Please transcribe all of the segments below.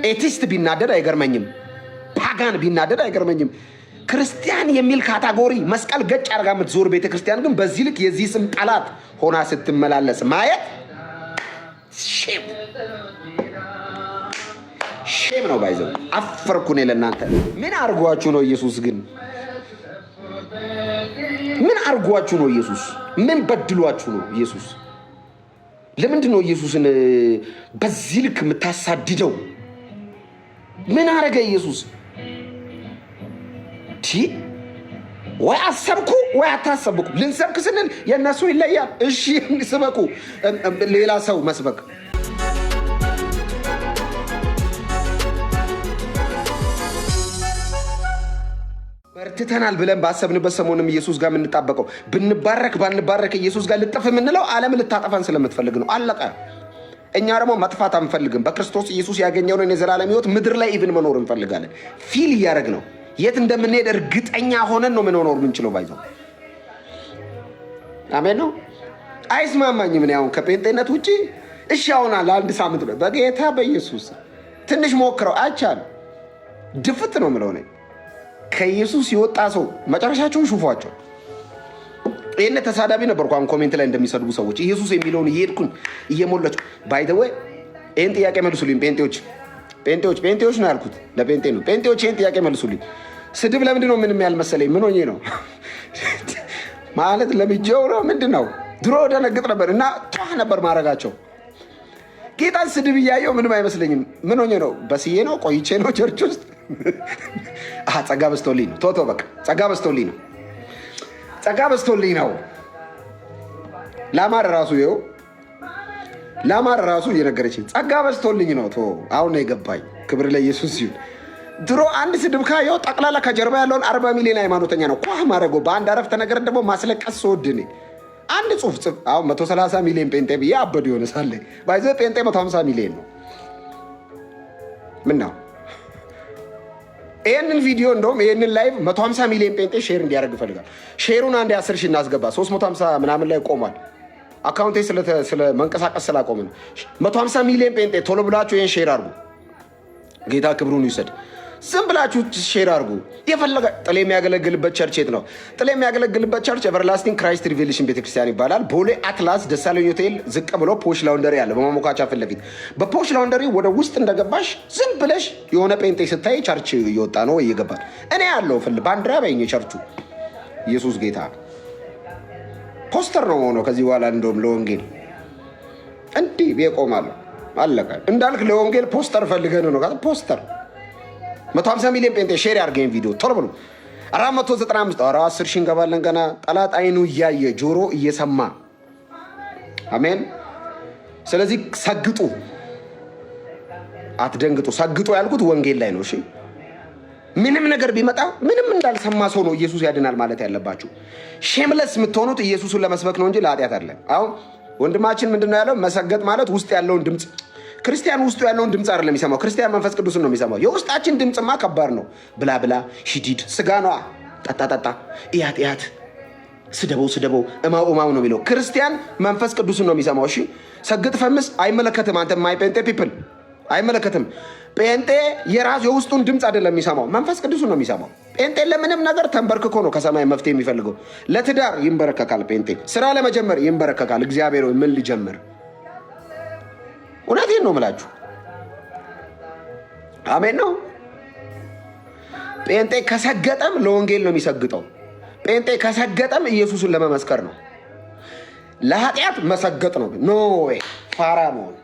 ኤቲስት ቢናደድ አይገርመኝም። ፓጋን ቢናደድ አይገርመኝም። ክርስቲያን የሚል ካታጎሪ መስቀል ገጭ አድርጋ የምትዞር ቤተክርስቲያን ግን በዚህ ልክ የዚህ ስም ጠላት ሆና ስትመላለስ ማየት ሼም ነው። ባይዘው አፈርኩ እኔ ለእናንተ። ምን አርጓችሁ ነው ኢየሱስ ግን? ምን አርጓችሁ ነው ኢየሱስ? ምን በድሏችሁ ነው ኢየሱስ? ለምንድን ነው ኢየሱስን በዚህ ልክ የምታሳድደው? ምን አረገ ኢየሱስ? ወይ አሰብኩ ወይ አታሰብኩ። ልንሰብክ ስንል የእነሱ ይለያል። እሺ ስበኩ፣ ሌላ ሰው መስበክ። በርትተናል ብለን ባሰብንበት ሰሞንም ኢየሱስ ጋር የምንጣበቀው ብንባረክ ባንባረክ ኢየሱስ ጋር ልጥፍ የምንለው ዓለም ልታጠፋን ስለምትፈልግ ነው። አለቀ። እኛ ደግሞ መጥፋት አንፈልግም። በክርስቶስ ኢየሱስ ያገኘውን የዘላለም ሕይወት ምድር ላይ ኢቭን መኖር እንፈልጋለን። ፊል እያደረግ ነው። የት እንደምንሄድ እርግጠኛ ሆነን ነው መኖር የምንችለው። ባይዘው አሜን ነው። አይስማማኝም። እኔ አሁን ከጴንጤነት ውጪ እሺ አሁን ለአንድ ሳምንት ነው በጌታ በኢየሱስ ትንሽ ሞክረው አይቻልም። ድፍት ነው የምለው እኔ። ከኢየሱስ የወጣ ሰው መጨረሻቸውን ሹፏቸው። ይህን ተሳዳቢ ነበርኩ። አሁን ኮሜንት ላይ እንደሚሰድቡ ሰዎች ኢየሱስ የሚለውን እየሄድኩኝ እየሞላችሁ ባይ ዘ ወይ ይህን ጥያቄ መልሱልኝ ጴንጤዎች ነው ያልኩት። ለጴንጤ ነው። ጴንጤዎች ይህን ጥያቄ መልሱልኝ። ስድብ ለምንድን ነው ምንም ያልመሰለኝ? ምን ሆኜ ነው ማለት ለምጄው ነው ምንድን ነው? ድሮ ደነግጥ ነበር እና ቷ ነበር ማድረጋቸው። ጌታን ስድብ እያየው ምንም አይመስለኝም። ምን ሆኜ ነው? በስዬ ነው ቆይቼ ነው ቸርች ውስጥ ጸጋ በስቶልኝ ነው። ቶቶ በቃ ጸጋ በስቶልኝ ነው። ላማር ራሱ ይኸው ላማር ራሱ እየነገረችኝ ጸጋ በስቶልኝ ነው። አሁን ነው የገባኝ። ክብር ለኢየሱስ ይሁን። ድሮ አንድ ስድብ ካየው ጠቅላላ ከጀርባ ያለውን 40 ሚሊዮን ሃይማኖተኛ ነው ኳህ ማድረገው። በአንድ አረፍተ ነገር ደግሞ ማስለቀስ ስወድኔ አንድ ጽሁፍ ጽፍ አሁን 130 ሚሊዮን ጴንጤ ብዬ አበዱ የሆነ ሳለ ባይዘ ጴንጤ 150 ሚሊዮን ነው። ምን ነው ይህንን ቪዲዮ እንደውም ይህንን ላይቭ 150 ሚሊዮን ጴንጤ ሼር እንዲያደርግ ይፈልጋል። ሼሩን አንድ 10 ሺህ እናስገባ። 350 ምናምን ላይ ቆሟል። አካውንቴ ስለ መንቀሳቀስ ስላቆመ ነው። 150 ሚሊዮን ጴንጤ ቶሎ ብላችሁ ይህን ሼር አድርጉ። ጌታ ክብሩን ይውሰድ። ዝም ብላችሁ ሼር አድርጉ። የፈለገ ጥሌ የሚያገለግልበት ቸርች የት ነው? ጥሌ የሚያገለግልበት ቸርች ኤቨርላስቲንግ ክራይስት ሪቬሌሽን ቤተክርስቲያን ይባላል። ቦሌ አትላስ ደሳለኝ ሆቴል ዝቅ ብሎ ፖሽ ላውንደሪ አለ፣ በማሞካቻ ፊት ለፊት። በፖሽ ላውንደሪ ወደ ውስጥ እንደገባሽ ዝም ብለሽ የሆነ ጴንጤ ስታይ ቸርች እየወጣ ነው ወይ እየገባል። እኔ ያለው ባንዲራ በይኝ ቸርቹ። ኢየሱስ ጌታ ፖስተር ነው ሆኖ ከዚህ በኋላ እንደውም ለወንጌል እንዲህ ቤቆማለሁ። አለቀ። እንዳልክ ለወንጌል ፖስተር ፈልገን ነው ፖስተር 150 ሚሊዮን ጴንጤ ሼር ያርገኝ ቪዲዮ ቶሎ ብሎ 495 10 ሺህ እንገባለን ገና። ጠላት አይኑ እያየ ጆሮ እየሰማ አሜን። ስለዚህ ሰግጡ፣ አትደንግጡ። ሰግጡ ያልኩት ወንጌል ላይ ነው። እሺ ምንም ነገር ቢመጣ ምንም እንዳልሰማ ሰው ነው ኢየሱስ ያድናል ማለት ያለባችሁ። ሼምለስ የምትሆኑት ኢየሱስን ለመስበክ ነው እንጂ ለኃጢአት አይደለም። አሁን ወንድማችን ምንድነው ያለው? መሰገጥ ማለት ውስጥ ያለውን ድምፅ። ክርስቲያን ውስጡ ያለውን ድምፅ አይደለም የሚሰማው፣ ክርስቲያን መንፈስ ቅዱስን ነው የሚሰማው። የውስጣችን ድምፅማ ከባድ ነው። ብላ ብላ ሂዲድ ስጋ ነዋ። ጠጣ እያት ስደበው እማው ነው የሚለው። ክርስቲያን መንፈስ ቅዱስን ነው የሚሰማው። እሺ ሰግጥ ፈምስ አይመለከትም። አንተ ማይ ጴንጤ ፒፕል አይመለከትም። ጴንጤ የራሱ የውስጡን ድምፅ አይደለም የሚሰማው፣ መንፈስ ቅዱስን ነው የሚሰማው። ጴንጤ ለምንም ነገር ተንበርክኮ ነው ከሰማይ መፍትሄ የሚፈልገው። ለትዳር ይንበረከካል ጴንጤ፣ ስራ ለመጀመር ይንበረከካል። እግዚአብሔር ሆይ ምን ልጀምር? እውነቴን ነው የምላችሁ። አሜን ነው። ጴንጤ ከሰገጠም ለወንጌል ነው የሚሰግጠው። ጴንጤ ከሰገጠም ኢየሱስን ለመመስከር ነው። ለኃጢአት መሰገጥ ነው። ኖ ወይ ፋራ መሆን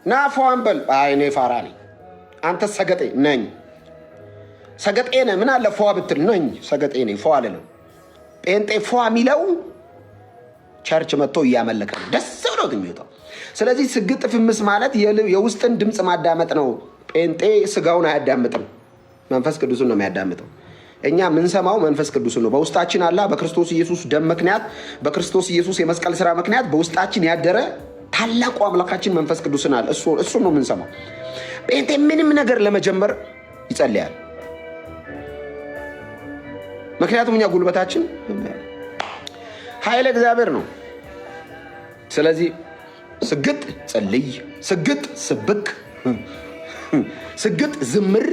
ና ፏንበል እኔ ፋራ ነኝ፣ አንተ ሰገጤ ነኝ። ሰገጤ ነህ ምን አለ ፏ ብትል ነኝ ሰገጤ ነኝ። ፏ አልልም። ጴንጤ ፏ የሚለው ቸርች መጥቶ እያመለከ ነው፣ ደስ ብሎት የሚወጣው። ስለዚህ ስግጥ ፍምስ ማለት የውስጥን ድምፅ ማዳመጥ ነው። ጴንጤ ስጋውን አያዳምጥም፣ መንፈስ ቅዱስን ነው የሚያዳምጠው። እኛ ምንሰማው መንፈስ ቅዱስን ነው። በውስጣችን አላ በክርስቶስ ኢየሱስ ደም ምክንያት፣ በክርስቶስ ኢየሱስ የመስቀል ስራ ምክንያት በውስጣችን ያደረ ታላቁ አምላካችን መንፈስ ቅዱስን አለ። እሱን ነው የምንሰማው። ጴንጤ ምንም ነገር ለመጀመር ይጸልያል። ምክንያቱም እኛ ጉልበታችን ኃይለ እግዚአብሔር ነው። ስለዚህ ስግጥ ጸልይ፣ ስግጥ ስብክ፣ ስግጥ ዝምር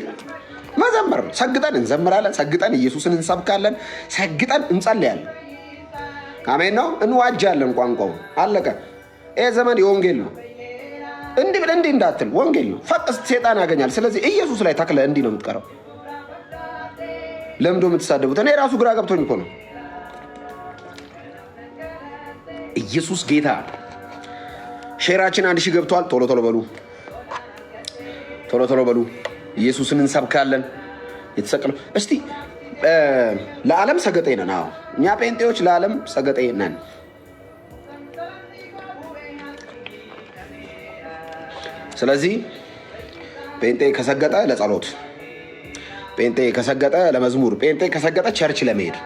መዘመር ነው። ሰግጠን እንዘምራለን፣ ሰግጠን ኢየሱስን እንሰብካለን፣ ሰግጠን እንጸልያለን። አሜን ነው። እንዋጃለን። ቋንቋው አለቀ። ይሄ ዘመን የወንጌል ነው። እንዲህ ብለህ እንዲህ እንዳትል ወንጌል ነው። ፈቅስ ሴጣን ያገኛል። ስለዚህ ኢየሱስ ላይ ተክለ እንዲህ ነው የምትቀረው። ለምዶ የምትሳደቡት እኔ ራሱ ግራ ገብቶኝ እኮ ነው። ኢየሱስ ጌታ። ሼራችን 1000 ገብቷል። ቶሎ ቶሎ በሉ፣ ቶሎ ቶሎ በሉ። ኢየሱስን እንሰብካለን። የተሰቀለው እስቲ ለዓለም ሰገጤ ነን። አዎ እኛ ጴንጤዎች ለዓለም ሰገጤ ነን። ስለዚህ ጴንጤ ከሰገጠ ለጸሎት፣ ጴንጤ ከሰገጠ ለመዝሙር፣ ጴንጤ ከሰገጠ ቸርች ለመሄድ፣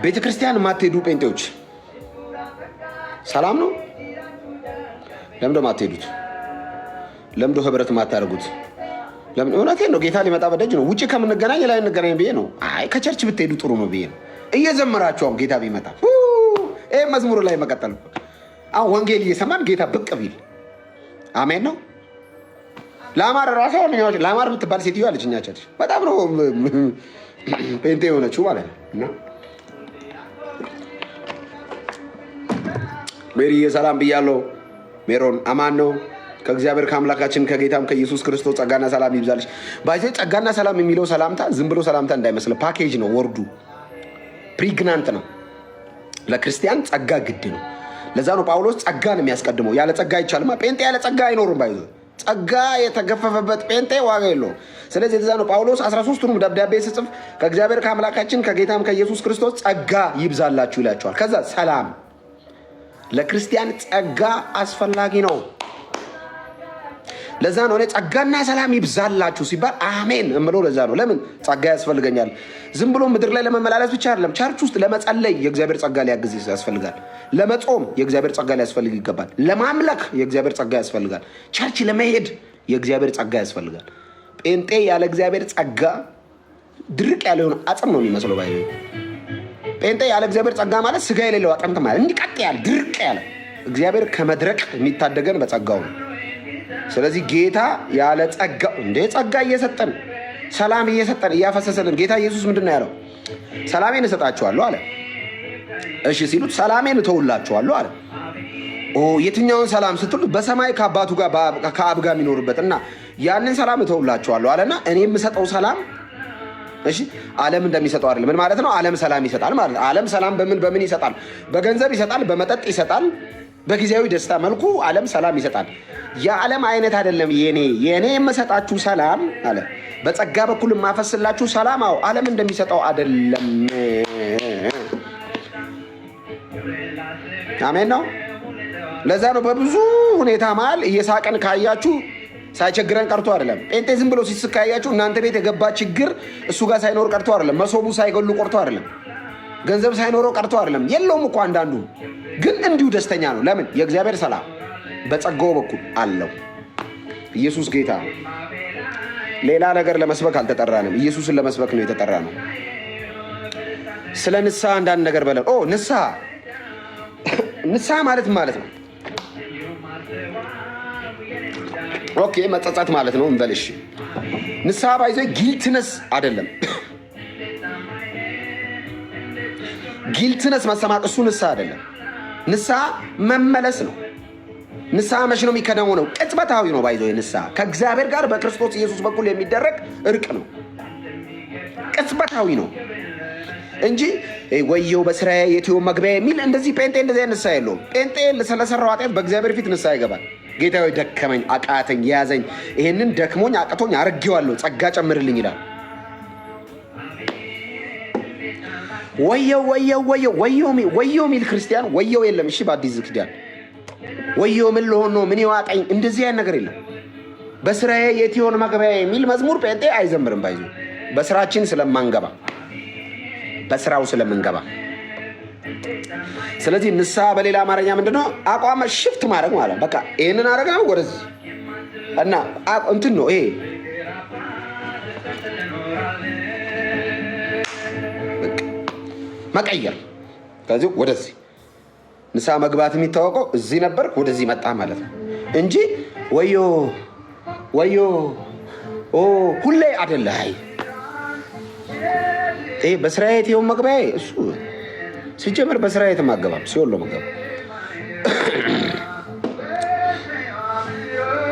ቤተ ክርስቲያን የማትሄዱ ጴንጤዎች ሰላም ነው። ለምንድን ነው የማትሄዱት? ለምንድን ነው ህብረት የማታደርጉት? ለምን? እውነቴን ነው። ጌታ ሊመጣ በደጅ ነው። ውጭ ከምንገናኝ ላይ እንገናኝ ብዬ ነው። አይ ከቸርች ብትሄዱ ጥሩ ነው ብዬ ነው። እየዘመራችሁም ጌታ ቢመጣ ይህ መዝሙር ላይ መቀጠል። አሁን ወንጌል እየሰማን ጌታ ብቅ ቢል አሜን ነው። ለአማር ራሷ ለአማር የምትባል ሴትዮ አለች እኛ ቸርች። በጣም ነው ጴንጤ የሆነችው ማለት ነው። እና ሜሪዬ ሰላም ብያለሁ። ሜሮን አማን ነው። ከእግዚአብሔር ከአምላካችን ከጌታም ከኢየሱስ ክርስቶስ ጸጋና ሰላም ይብዛልሽ። ባይዘ ጸጋና ሰላም የሚለው ሰላምታ ዝም ብሎ ሰላምታ እንዳይመስል ፓኬጅ ነው። ወርዱ ፕሪግናንት ነው። ለክርስቲያን ጸጋ ግድ ነው። ለዛ ነው ጳውሎስ ጸጋን የሚያስቀድመው። ያለ ጸጋ አይቻልማ። ጴንጤ ያለ ጸጋ አይኖርም። ባይዘ ጸጋ የተገፈፈበት ጴንጤ ዋጋ የለውም። ስለዚህ ለዛ ነው ጳውሎስ 13ቱንም ደብዳቤ ሲጽፍ ከእግዚአብሔር ከአምላካችን ከጌታም ከኢየሱስ ክርስቶስ ጸጋ ይብዛላችሁ ይላቸዋል። ከዛ ሰላም። ለክርስቲያን ጸጋ አስፈላጊ ነው። ለዛ ነው እኔ ጸጋና ሰላም ይብዛላችሁ ሲባል አሜን እምለው። ለዛ ነው። ለምን ጸጋ ያስፈልገኛል። ዝም ብሎ ምድር ላይ ለመመላለስ ብቻ አይደለም። ቸርች ውስጥ ለመጸለይ የእግዚአብሔር ጸጋ ሊያግዝ ያስፈልጋል። ለመጾም የእግዚአብሔር ጸጋ ሊያስፈልግ ይገባል። ለማምለክ የእግዚአብሔር ጸጋ ያስፈልጋል። ቸርች ለመሄድ የእግዚአብሔር ጸጋ ያስፈልጋል። ጴንጤ ያለ እግዚአብሔር ጸጋ ድርቅ ያለ የሆነ አጽም ነው የሚመስለው። ባይ ጴንጤ ያለ እግዚአብሔር ጸጋ ማለት ስጋ የሌለው አጥንት ማለት እንዲቀጥ ያለ ድርቅ ያለ። እግዚአብሔር ከመድረቅ የሚታደገን በጸጋው ነው። ስለዚህ ጌታ ያለ ጸጋ እንደ ጸጋ እየሰጠን ሰላም እየሰጠን እያፈሰሰልን ጌታ ኢየሱስ ምንድን ነው ያለው? ሰላሜን እሰጣችኋለሁ አለ። እሺ ሲሉት ሰላሜን እተውላችኋለሁ አለ። የትኛውን ሰላም ስትሉት በሰማይ ከአባቱ ጋር ከአብ ጋር የሚኖርበት እና ያንን ሰላም እተውላችኋለሁ አለና እኔ የምሰጠው ሰላም እሺ ዓለም እንደሚሰጠው አይደለም። ምን ማለት ነው? ዓለም ሰላም ይሰጣል ማለት ነው። ዓለም ሰላም በምን ይሰጣል? በገንዘብ ይሰጣል፣ በመጠጥ ይሰጣል፣ በጊዜያዊ ደስታ መልኩ ዓለም ሰላም ይሰጣል። የዓለም አይነት አይደለም የኔ የምሰጣችሁ ሰላም አለ። በጸጋ በኩል የማፈስላችሁ ሰላም አዎ ዓለም እንደሚሰጠው አይደለም። አሜን ነው። ለዛ ነው በብዙ ሁኔታ መሀል እየሳቀን ካያችሁ ሳይቸግረን ቀርቶ አይደለም። ጴንጤ ዝም ብሎ ሲስካያችሁ እናንተ ቤት የገባ ችግር እሱ ጋር ሳይኖር ቀርቶ አይደለም። መሶቡ ሳይገሉ ቀርቶ አይደለም። ገንዘብ ሳይኖረው ቀርቶ አይደለም። የለውም እኮ አንዳንዱ ግን እንዲሁ ደስተኛ ነው። ለምን? የእግዚአብሔር ሰላም በጸጋው በኩል አለው። ኢየሱስ ጌታ ነው። ሌላ ነገር ለመስበክ አልተጠራንም። ኢየሱስን ለመስበክ ነው የተጠራ ነው። ስለ ንስሐ አንዳንድ ነገር በለን። ንስሐ ማለት ነው ኦኬ መጸጸት ማለት ነው እንበልሽ። ንስሐ ባይዞ ጊልትነስ አይደለም። ጊልትነስ መሰማት እሱ ንስሐ አይደለም። ንስሐ መመለስ ነው። ንስሐ መቼ ነው የሚከናወነው? ቅጽበታዊ ነው። ባይዞ ንስሐ ከእግዚአብሔር ጋር በክርስቶስ ኢየሱስ በኩል የሚደረግ እርቅ ነው። ቅጽበታዊ ነው እንጂ ወየው በስራዬ የትዮ መግቢያ የሚል እንደዚህ ጴንጤ እንደዚህ ንስሐ የለውም። ጴንጤ ስለሰራው ኃጢአት በእግዚአብሔር ፊት ንስሐ ይገባል። ጌታዬ ደከመኝ፣ አቃተኝ፣ ያዘኝ፣ ይሄንን ደክሞኝ አቅቶኝ አርጌዋለሁ፣ ጸጋ ጨምርልኝ ይላል። ወየው ሚል ክርስቲያን ወየው የለም። እሺ በአዲስ ኪዳን ወየው ምን ልሆን ነው ምን ይዋጠኝ እንደዚህ አይነት ነገር የለም። በስራዬ የትዮን መግቢያ የሚል መዝሙር ጴንጤ አይዘምርም። ባይዙ በስራችን ስለማንገባ በስራው ስለምንገባ። ስለዚህ ንስሐ በሌላ አማርኛ ምንድነው? አቋም ሽፍት ማድረግ ማለት በቃ ይሄንን አደረግነው ወደዚህ እና እንትን ነው ይሄ መቀየር። ከዚህ ወደዚህ ንስሐ መግባት የሚታወቀው እዚህ ነበር ወደዚህ መጣ ማለት ነው እንጂ ወዮ ወዮ ሁሌ አይደለ። አይ በስራዬት ይኸው መግቢያዬ እሱ ሲጀመር በስራዬት ማገባም ሲሆን ነው መገባ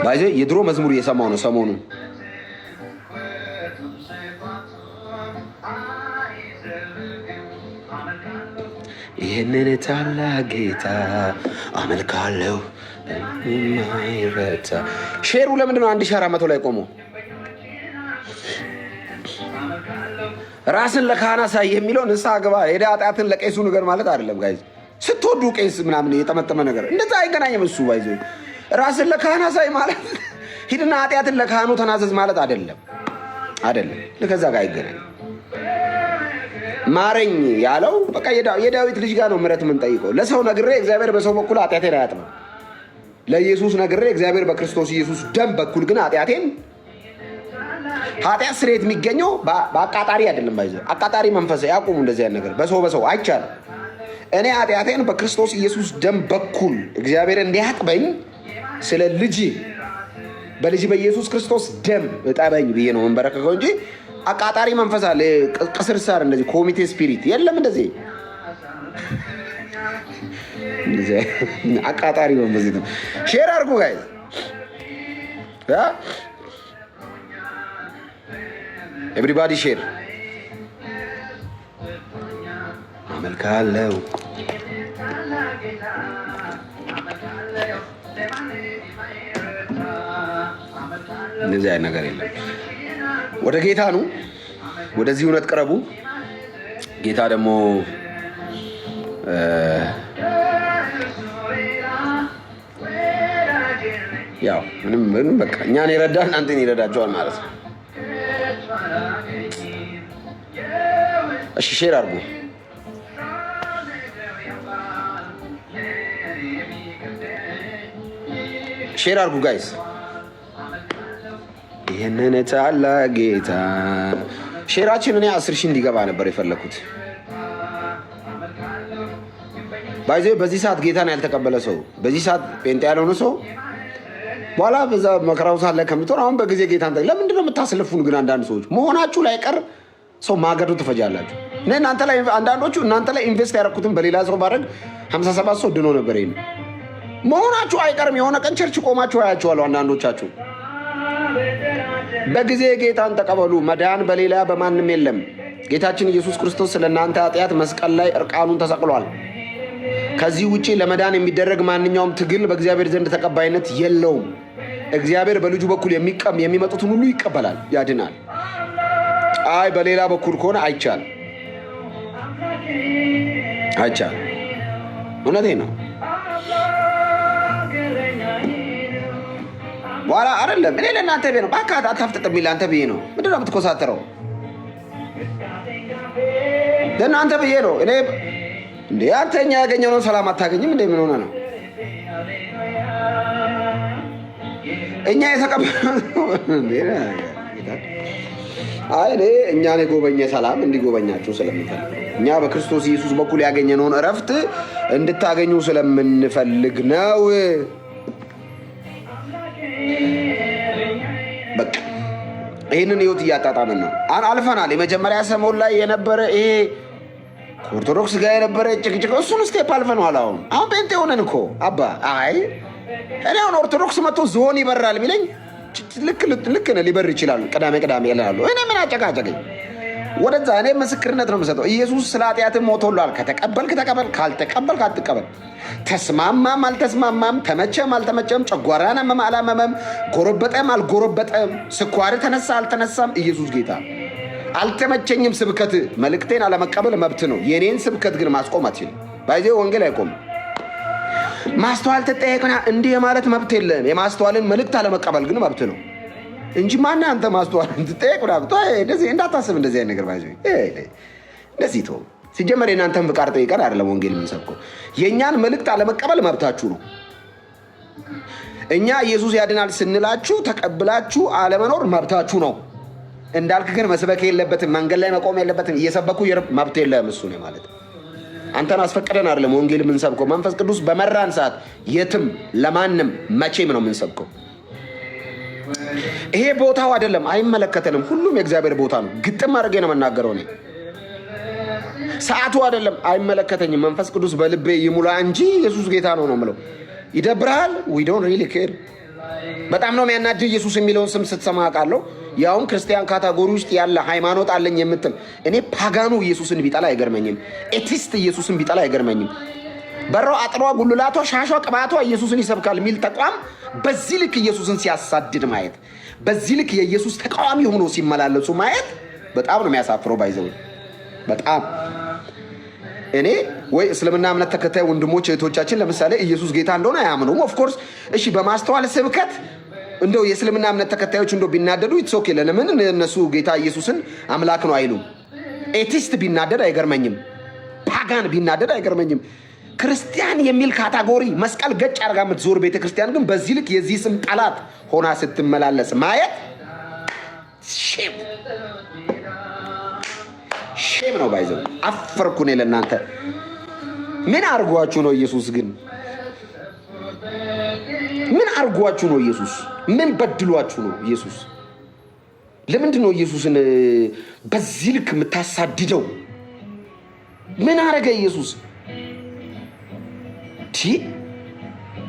ባይዘ የድሮ መዝሙር እየሰማሁ ነው ሰሞኑን። ይህንን ታላቅ ጌታ አመልካለሁ የማይረታ። ሼሩ ለምንድን ነው 1400 ላይ ቆሞ? ራስን ለካህን አሳይ የሚለው ንስሐ ግባ ሄደ ኃጢአትን ለቄሱ ንገር ማለት አይደለም ጋይዝ። ስትወዱ ቄስ ምናምን የጠመጠመ ነገር እንደዛ አይገናኝም። እሱ ባይዘ ራስን ለካህን አሳይ ማለት ሂድና ኃጢአትን ለካህኑ ተናዘዝ ማለት አይደለም። ከዛ ጋር አይገናኝም። ማረኝ ያለው በቃ የዳዊት ልጅ ጋር ነው ምሕረት የምንጠይቀው። ለሰው ነግሬ እግዚአብሔር በሰው በኩል ኃጢአቴን አያጥብም። ለኢየሱስ ነግሬ እግዚአብሔር በክርስቶስ ኢየሱስ ደም በኩል ግን ኃጢአት ስርየት የሚገኘው በአቃጣሪ አይደለም። ባይዘ አቃጣሪ መንፈስ ያቁሙ እንደዚህ አይነት ነገር በሰው አይቻልም። እኔ ኃጢአቴን በክርስቶስ ኢየሱስ ደም በኩል እግዚአብሔር እንዲያጥበኝ ስለ በልጅ በኢየሱስ ክርስቶስ ደም እጠበኝ ብዬ ነው መንበረከከው እንጂ አቃጣሪ መንፈስ አለ። ቅስርሳር እንደዚህ ኮሚቴ ስፒሪት የለም። እንደዚህ አቃጣሪ መንፈስ ነው። ሼር አድርጉ ጋይዝ። ኤቭሪባዲ ሼር። አመልካለሁ እንደዚህ አይነት ነገር የለም። ወደ ጌታ ነው፣ ወደዚህ እውነት ቅረቡ። ጌታ ደግሞ ያው ምንም በቃ እኛን ይረዳ እናንተን ይረዳቸዋል ማለት ነው። እሺ ሼር አድርጉ። ሼር አድርጉ ጋይስ። ይህንን ታላቅ ጌታ ሼራችን እኔ 10,000 እንዲገባ ነበር የፈለኩት። ባይዘ በዚህ ሰዓት ጌታን ያልተቀበለ ሰው፣ በዚህ ሰዓት ጴንጤ ያልሆነ ሰው በኋላ በዛ መከራው ሰዓት ላይ ከምትሆን አሁን በጊዜ ጌታን ለምንድን ነው የምታስለፉን? ግን አንዳንድ ሰዎች መሆናችሁ ላይ ቀር ሰው ማገዱ ትፈጃላችሁ። እኔ እናንተ ላይ አንዳንዶቹ እናንተ ላይ ኢንቨስት ያደረኩትን በሌላ ሰው ማድረግ 57 ሰው ድኖ ነበር። ይሄን መሆናችሁ አይቀርም። የሆነ ቀን ቸርች ቆማችሁ አያችኋለሁ። አንዳንዶቻችሁ በጊዜ ጌታን ተቀበሉ። መዳን በሌላ በማንም የለም። ጌታችን ኢየሱስ ክርስቶስ ስለ እናንተ ኃጢአት መስቀል ላይ እርቃኑን ተሰቅሏል። ከዚህ ውጪ ለመዳን የሚደረግ ማንኛውም ትግል በእግዚአብሔር ዘንድ ተቀባይነት የለውም። እግዚአብሔር በልጁ በኩል የሚመጡትን ሁሉ ይቀበላል፣ ያድናል። አይ በሌላ በኩል ከሆነ አይቻልም። እውነቴን ነው። በኋላ አይደለም እኔ ለእናንተ ብዬ ነው። በቃ አታፍጥጥብኝ። ለአንተ ብዬ ነው። ምንድን ነው የምትኮሳተረው? ለእናንተ ብዬ ነው። እኔ እንደ አንተ እኛ ያገኘነውን ሰላም አታገኝም እንደ ምን ሆነ ነው? እኛ የተቀበልነው እኔ እኛን የጎበኘ ሰላም እንዲጎበኛችሁ ስለምንፈልግ እኛ በክርስቶስ ኢየሱስ በኩል ያገኘነውን እረፍት እንድታገኙ ስለምንፈልግ ነው። በቃ ይህንን ህይወት እያጣጣምን ነው። አልፈናል። የመጀመሪያ ሰሞን ላይ የነበረ ይሄ ኦርቶዶክስ ጋር የነበረ ጭቅጭቅ እሱን ስቴፕ አልፈነዋል። አሁን ጴንጤ ሆነን እኮ አባ እኔ አሁን ኦርቶዶክስ መጥቶ ዝሆን ይበራል ቢለኝ ልክ ነህ፣ ሊበር ይችላል። ቅዳሜ ይላሉ። እኔ ምን አጨቃጨቀኝ? ወደዛ እኔ ምስክርነት ነው የምሰጠው። ኢየሱስ ስለ ኃጢአትህ ሞቶልሃል። ከተቀበልክ ተቀበል፣ ካልተቀበልክ አትቀበል። ተስማማም አልተስማማም፣ ተመቸም አልተመቸም፣ ጨጓራን አመመም አላመመም፣ ጎረበጠም አልጎረበጠም፣ ስኳር ተነሳ አልተነሳም፣ ኢየሱስ ጌታ። አልተመቸኝም ስብከት፣ መልእክቴን አለመቀበል መብት ነው። የኔን ስብከት ግን ማስቆም አትችልም። ባይዜ ወንጌል አይቆም። ማስተዋል ተጠየቅና እንዲህ ማለት መብት የለም። የማስተዋልን መልእክት አለመቀበል ግን መብት ነው እንጂ ማን አንተ ማስተዋል ተጠየቅ እንደዚህ እንዳታስብ። እንደዚህ አይነት ነገር ባይዜ እንደዚህ ተው። ሲጀመር የእናንተን ፍቃድ ጠይቀን አይደለም ወንጌል የምንሰብከው። የእኛን መልእክት አለመቀበል መብታችሁ ነው። እኛ ኢየሱስ ያድናል ስንላችሁ ተቀብላችሁ አለመኖር መብታችሁ ነው። እንዳልክ ግን መስበክ የለበትም፣ መንገድ ላይ መቆም የለበትም። እየሰበኩ መብት የለም እሱ ነው ማለት። አንተን አስፈቅደን አይደለም ወንጌል የምንሰብከው። መንፈስ ቅዱስ በመራን ሰዓት የትም ለማንም መቼም ነው የምንሰብከው። ይሄ ቦታው አይደለም፣ አይመለከተንም። ሁሉም የእግዚአብሔር ቦታ ነው። ግጥም አድርጌ ነው መናገረው እኔ። ሰዓቱ አይደለም፣ አይመለከተኝም። መንፈስ ቅዱስ በልቤ ይሙላ እንጂ ኢየሱስ ጌታ ነው ነው የምለው። ይደብርሃል? ዊ ዶንት ሪሊ ኬር። በጣም ነው የሚያናድህ ኢየሱስ የሚለውን ስም ስትሰማ አውቃለሁ። ያውም ክርስቲያን ካታጎሪ ውስጥ ያለ ሃይማኖት አለኝ የምትል። እኔ ፓጋኑ ኢየሱስን ቢጠላ አይገርመኝም። ኤቲስት ኢየሱስን ቢጠላ አይገርመኝም። በራው አጥሯ፣ ጉልላቷ፣ ሻሿ፣ ቅባቷ ኢየሱስን ይሰብካል የሚል ተቋም በዚህ ልክ ኢየሱስን ሲያሳድድ ማየት፣ በዚህ ልክ የኢየሱስ ተቃዋሚ ሆኖ ሲመላለሱ ማየት በጣም ነው የሚያሳፍረው። ባይዘው በጣም እኔ ወይ እስልምና እምነት ተከታይ ወንድሞች እህቶቻችን ለምሳሌ ኢየሱስ ጌታ እንደሆነ አያምኑም። ኦፍኮርስ እሺ፣ በማስተዋል ስብከት እንደው የእስልምና እምነት ተከታዮች እንደው ቢናደዱ ኢትስ ኦኬ። ለምን እነሱ ጌታ ኢየሱስን አምላክ ነው አይሉም? ኤቲስት ቢናደድ አይገርመኝም። ፓጋን ቢናደድ አይገርመኝም። ክርስቲያን የሚል ካታጎሪ መስቀል ገጭ አድርጋ የምትዞር ቤተክርስቲያን ግን በዚህ ልክ የዚህ ስም ጠላት ሆና ስትመላለስ ማየት ሼም ነው። ባይዘው አፈርኩ እኔ ለእናንተ። ምን አርጓችሁ ነው ኢየሱስ ግን? ምን አርጓችሁ ነው ኢየሱስ? ምን በድሏችሁ ነው ኢየሱስ? ለምንድን ነው ኢየሱስን በዚህ ልክ የምታሳድደው? ምን አረገ ኢየሱስ?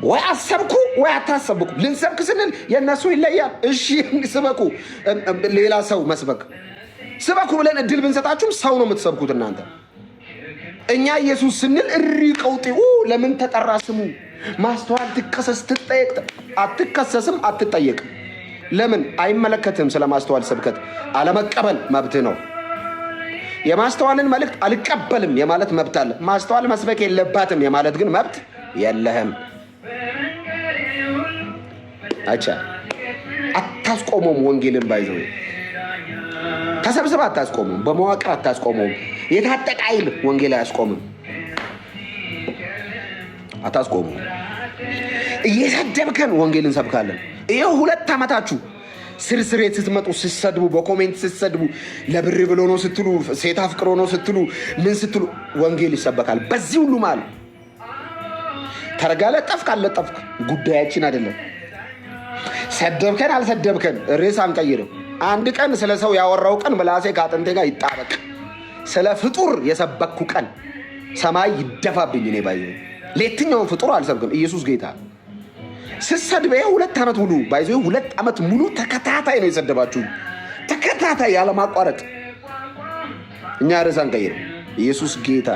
ወይ አሰብኩ ወይ አታሰብኩ። ልንሰብክ ስንል የእነሱ ይለያል። እሺ ስበኩ፣ ሌላ ሰው መስበክ ስበኩ ብለን እድል ብንሰጣችሁም ሰው ነው የምትሰብኩት እናንተ። እኛ ኢየሱስ ስንል እሪ ቀውጤ ለምን ተጠራ ስሙ? ማስተዋል ትከሰስ ትጠየቅ። አትከሰስም፣ አትጠየቅም። ለምን? አይመለከትም። ስለ ማስተዋል ስብከት አለመቀበል መብት ነው። የማስተዋልን መልእክት አልቀበልም የማለት መብት አለ። ማስተዋል መስበክ የለባትም የማለት ግን መብት የለህም። አቻ አታስቆመውም። ወንጌልን ባይዘው ተሰብስበ አታስቆመውም። በመዋቅር አታስቆመውም። የታጠቀ ኃይል ወንጌል አያስቆምም። አታስቆመው። እየሰደብከን ወንጌልን እንሰብካለን። ይኸው 2 ዓመታችሁ ስርስሬት ስትመጡ ስትሰድቡ፣ በኮሜንት ስትሰድቡ፣ ለብር ብሎ ነው ስትሉ፣ ሴት አፍቅሮ ነው ስትሉ፣ ምን ስትሉ ወንጌል ይሰበካል። በዚህ ሁሉ ማለት ተረጋለ ጠፍክ አልለጠፍክ ጉዳያችን አይደለም። ሰደብከን አልሰደብከን ርዕስ አንቀይርም። አንድ ቀን ስለ ሰው ያወራው ቀን ምላሴ ከአጥንቴ ጋር ይጣበቅ። ስለ ፍጡር የሰበኩ ቀን ሰማይ ይደፋብኝ። እኔ ባይዘ ለየትኛውን ፍጡር አልሰብክም። ኢየሱስ ጌታ ስሰድበ 2 ዓመት ሙሉ ባይዘ 2 ዓመት ሙሉ ተከታታይ ነው የሰደባችሁ። ተከታታይ ያለማቋረጥ። እኛ ርዕስ አንቀይርም። ኢየሱስ ጌታ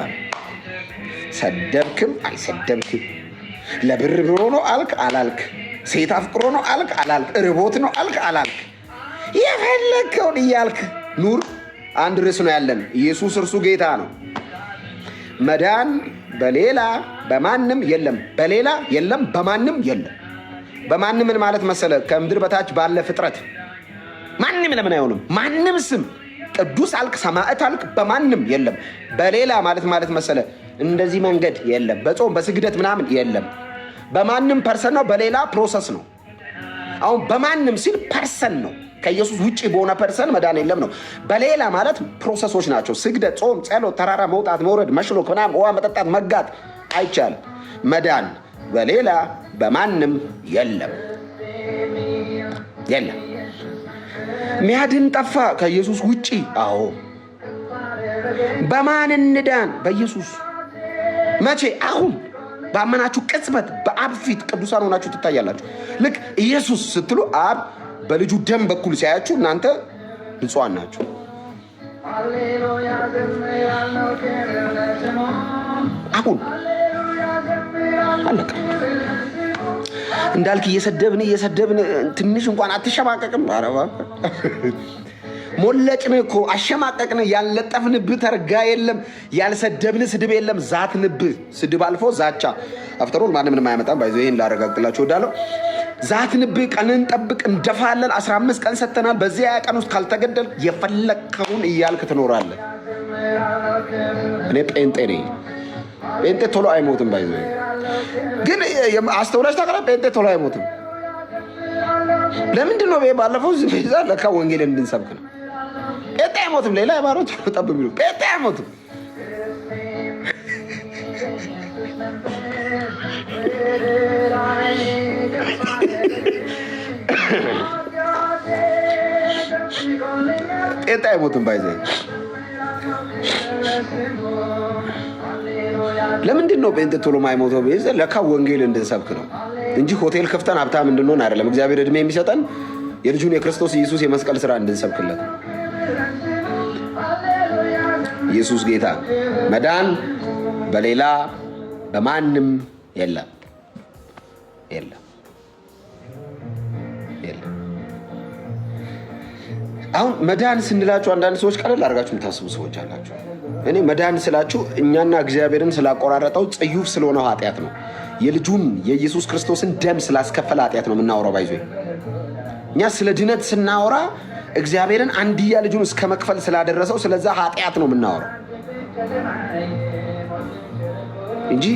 ሰደብክም አይሰደብክም፣ ለብር ብሎ ነው አልክ አላልክ፣ ሴት አፍቅሮ ነው አልክ አላልክ፣ ርቦት ነው አልክ አላልክ፣ የፈለግከውን እያልክ ኑር። አንድ ርዕስ ነው ያለን። ኢየሱስ እርሱ ጌታ ነው። መዳን በሌላ በማንም የለም። በሌላ የለም፣ በማንም የለም። በማንም ማለት መሰለ? ከምድር በታች ባለ ፍጥረት ማንም ለምን አይሆንም? ማንም ስም ቅዱስ አልክ፣ ሰማዕት አልክ፣ በማንም የለም። በሌላ ማለት መሰለ? እንደዚህ መንገድ የለም። በጾም በስግደት ምናምን የለም። በማንም ፐርሰን ነው። በሌላ ፕሮሰስ ነው። አሁን በማንም ሲል ፐርሰን ነው። ከኢየሱስ ውጪ በሆነ ፐርሰን መዳን የለም ነው። በሌላ ማለት ፕሮሰሶች ናቸው። ስግደት፣ ጾም፣ ጸሎት፣ ተራራ መውጣት መውረድ፣ መሽሎክ ምናምን፣ ውሃ መጠጣት፣ መጋት አይቻልም። መዳን በሌላ በማንም የለም የለም። ሚያድን ጠፋ ከኢየሱስ ውጪ። አዎ በማን እንዳን? በኢየሱስ። መቼ? አሁን ባመናችሁ ቅጽበት በአብ ፊት ቅዱሳን ሆናችሁ ትታያላችሁ። ልክ ኢየሱስ ስትሉ አብ በልጁ ደም በኩል ሲያያችሁ እናንተ ንጹሃን ናችሁ። አሁን አለቀ። እንዳልክ እየሰደብን ትንሽ እንኳን አትሸማቀቅም? አረባ ሞለጭን እኮ አሸማቀቅን። ያልለጠፍንብህ ተርጋ የለም፣ ያልሰደብን ስድብ የለም። ዛትንብህ ስድብ አልፎ ዛቻ አፍተሮን ማንም ምንም አያመጣም። ባይዞ ይሄን ላረጋግጥላችሁ እወዳለሁ። ዛትንብህ ቀንን ጠብቅ እንደፋለን። 15 ቀን ሰጥተናል። በዚህ 20 ቀን ውስጥ ካልተገደል የፈለከውን እያልክ ትኖራለህ። እኔ ጴንጤ ነኝ። ጴንጤ ቶሎ አይሞትም። ባይዞ ግን አስተውላችሁ ታውቃለህ? ጴንጤ ቶሎ አይሞትም። ለምንድን ነው? ባለፈው ዝም ለካ ወንጌል እንድንሰብክ ነው። ጴንጤ አይሞትም። ሌላ ሃይማኖት ጠብ የሚሉ ጴንጤ አይሞትም። ጴንጤ አይሞትም ባይዘ ለምንድን ነው ጴንጤ ቶሎ ማይሞተው? ቢይዘ ለካ ወንጌል እንድንሰብክ ነው እንጂ ሆቴል ከፍተን ሀብታም እንድንሆን አይደለም። እግዚአብሔር እድሜ የሚሰጠን የልጁን የክርስቶስ ኢየሱስ የመስቀል ስራ እንድንሰብክለት። ኢየሱስ ጌታ። መዳን በሌላ በማንም የለም የለም የለም። አሁን መዳን ስንላችሁ አንዳንድ ሰዎች ቀለል አድርጋችሁ የምታስቡ ሰዎች አላችሁ። እኔ መዳን ስላችሁ እኛና እግዚአብሔርን ስላቆራረጠው ጽዩፍ ስለሆነው ኃጢአት ነው። የልጁን የኢየሱስ ክርስቶስን ደም ስላስከፈለ ኃጢአት ነው የምናወራው። ባይዞ እኛ ስለ ድነት ስናወራ እግዚአብሔርን አንድያ ልጁን እስከ መክፈል ስላደረሰው ስለዛ ኃጢአት ነው የምናወራው እንጂ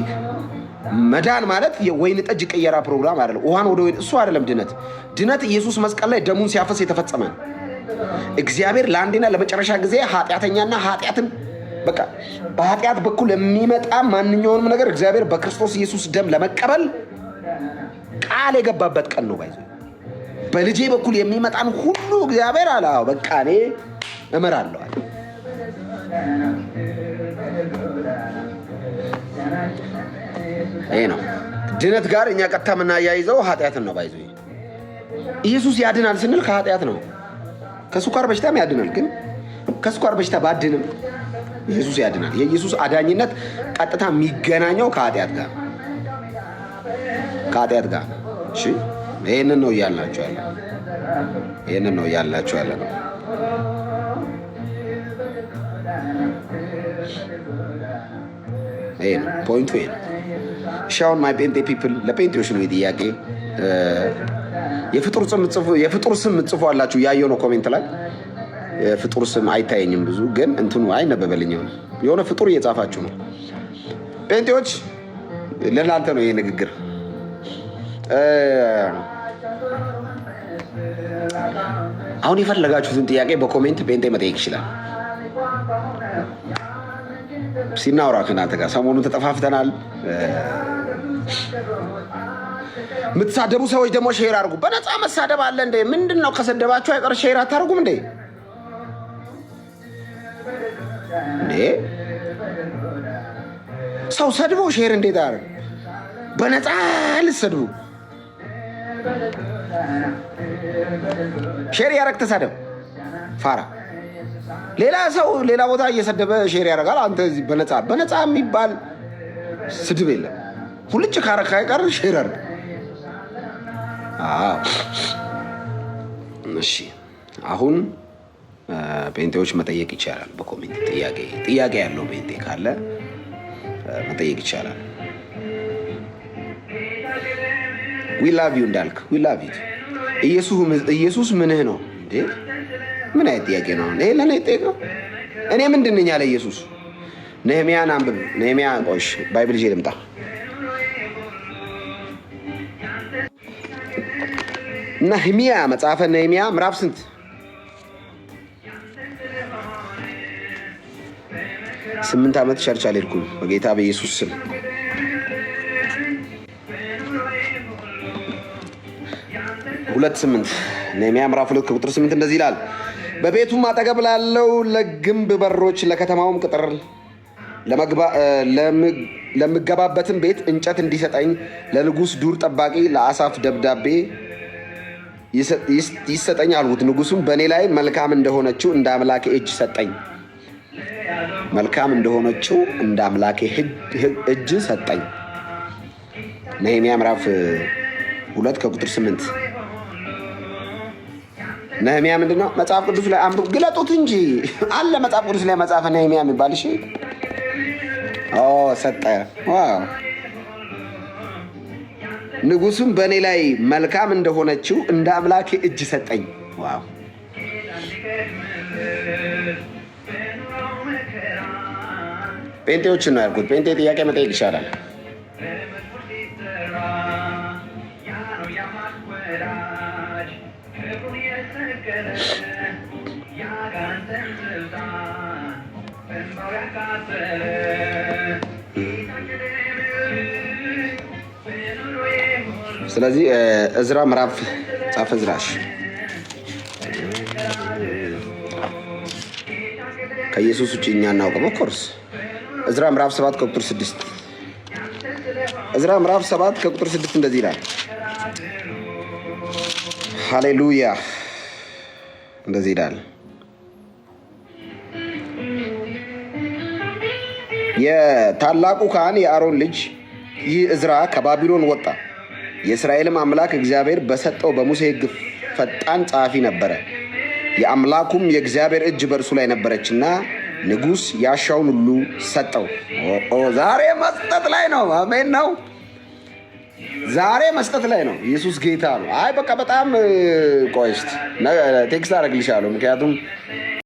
መዳን ማለት የወይን ጠጅ ቅየራ ፕሮግራም አይደለም። ውሃን ወደ ወይን እሱ አይደለም ድነት። ድነት ኢየሱስ መስቀል ላይ ደሙን ሲያፈስ የተፈጸመ ነው። እግዚአብሔር ለአንዴና ለመጨረሻ ጊዜ ኃጢአተኛና ኃጢአትን በቃ በኃጢአት በኩል የሚመጣ ማንኛውንም ነገር እግዚአብሔር በክርስቶስ ኢየሱስ ደም ለመቀበል ቃል የገባበት ቀን ነው። ባይዘ በልጄ በኩል የሚመጣን ሁሉ እግዚአብሔር አለ በቃ እኔ እመራለሁ። ይሄ ነው ድነት ጋር እኛ ቀጥታ የምናያይዘው ኃጢአትን ነው። ባይዘ ኢየሱስ ያድናል ስንል ከኃጢአት ነው። ከስኳር በሽታም ያድናል፣ ግን ከስኳር በሽታ ባድንም ኢየሱስ ያድናል። የኢየሱስ አዳኝነት ቀጥታ የሚገናኘው ከኃጢአት ጋር። እሺ ይሄንን ነው እያልናቸው ያለ ነው። ይሄ ነው ፖይንቱ። ይሄ ነው። እሺ አሁን ማይ ጴንጤ ፒፕል ለጴንጤዎች ነው ጥያቄ። የፍጡር ስም ጽፎ አላችሁ ያየው ነው ኮሜንት ላይ። የፍጡር ስም አይታየኝም ብዙ፣ ግን እንትኑ አይነበበልኝም። የሆነ ፍጡር እየጻፋችሁ ነው ጴንጤዎች። ለእናንተ ነው ይሄ ንግግር። አሁን የፈለጋችሁትን ጥያቄ በኮሜንት ጴንጤ መጠየቅ ይችላል። ሲናወራ ከእናንተ ጋር ሰሞኑን ተጠፋፍተናል። የምትሳደቡ ሰዎች ደግሞ ሼር አድርጉ። በነፃ መሳደብ አለ እንዴ? ምንድን ነው? ከሰደባችሁ አይቀር ሼር አታደርጉም እንዴ? ሰው ሰድቦ ሼር እንዴት አደረግ? በነፃ ልትሰድቡ ሼር ያደረግ ተሳደብ ፋራ። ሌላ ሰው ሌላ ቦታ እየሰደበ ሼር ያደርጋል። አንተ እዚህ በነፃ የሚባል ስድብ የለም። ሁልጭ ካረካ አይቀር ሼር አድርግ። እሺ አሁን ጴንጤዎች መጠየቅ ይቻላል በኮሜንት ጥያቄ ያለው ጴንጤ ካለ መጠየቅ ይቻላል። ዊ ላቭ ዩ እንዳልክ ዊ ላቭ ዩ። ኢየሱስ ምንህ ነው እንዴ? ምን አይነት ጥያቄ ነው? ይሄ ለኔ ጥያቄ ነው። እኔ ምንድን ነኝ ያለ ኢየሱስ? ነህምያን አንብብ። ነህምያ ቆሽ ባይብል ይዤ ልምጣ። ነህምያ መጽሐፈ ነህምያ ምዕራፍ ስንት? 8 ዓመት ቸርች አልሄድኩም በጌታ በኢየሱስ ስም። ሁለት 8 ነህምያ ምዕራፍ 2 ቁጥር 8 እንደዚህ ይላል። በቤቱም አጠገብ ላለው ለግንብ በሮች ለከተማውም ቅጥር ለምገባበትም ቤት እንጨት እንዲሰጠኝ ለንጉሥ ዱር ጠባቂ ለአሳፍ ደብዳቤ ይሰጠኝ አልሁት። ንጉሡም በእኔ ላይ መልካም እንደሆነችው እንደ አምላኬ እጅ ሰጠኝ። መልካም እንደሆነችው እንደ አምላኬ እጅ ሰጠኝ። ነህምያ ምዕራፍ 2 ከቁጥር 8። ነህምያ ምንድነው? መጽሐፍ ቅዱስ ላይ አንብቡ፣ ግለጡት እንጂ አለ መጽሐፍ ቅዱስ ላይ መጽሐፈ ነህምያ የሚባል። እሺ ሰጠ። ዋው! ንጉሡም በእኔ ላይ መልካም እንደሆነችው እንደ አምላኬ እጅ ሰጠኝ። ዋው! ጴንጤዎችን ነው ያልኩት። ጴንጤ ጥያቄ መጠየቅ ይቻላል። ስለዚህ እዝራ ምዕራፍ ጻፈ። እዝራሽ ከኢየሱስ ውጭ እኛ እናውቅም። ኦፍኮርስ ዕዝራ ምዕራፍ 7 ከቁጥር 6 ዕዝራ ምዕራፍ 7 ከቁጥር 6 እንደዚህ ይላል። ሃሌሉያ እንደዚህ ይላል። የታላቁ ካህን የአሮን ልጅ ይህ ዕዝራ ከባቢሎን ወጣ። የእስራኤልም አምላክ እግዚአብሔር በሰጠው በሙሴ ሕግ ፈጣን ጸሐፊ ነበረ። የአምላኩም የእግዚአብሔር እጅ በእርሱ ላይ ነበረችና ንጉሥ ያሻውን ሁሉ ሰጠው። ዛሬ መስጠት ላይ ነው። አሜን ነው። ዛሬ መስጠት ላይ ነው። ኢየሱስ ጌታ ነው። አይ በቃ በጣም ቆይ እስኪ ቴክስት አደርግልሻለሁ ምክንያቱም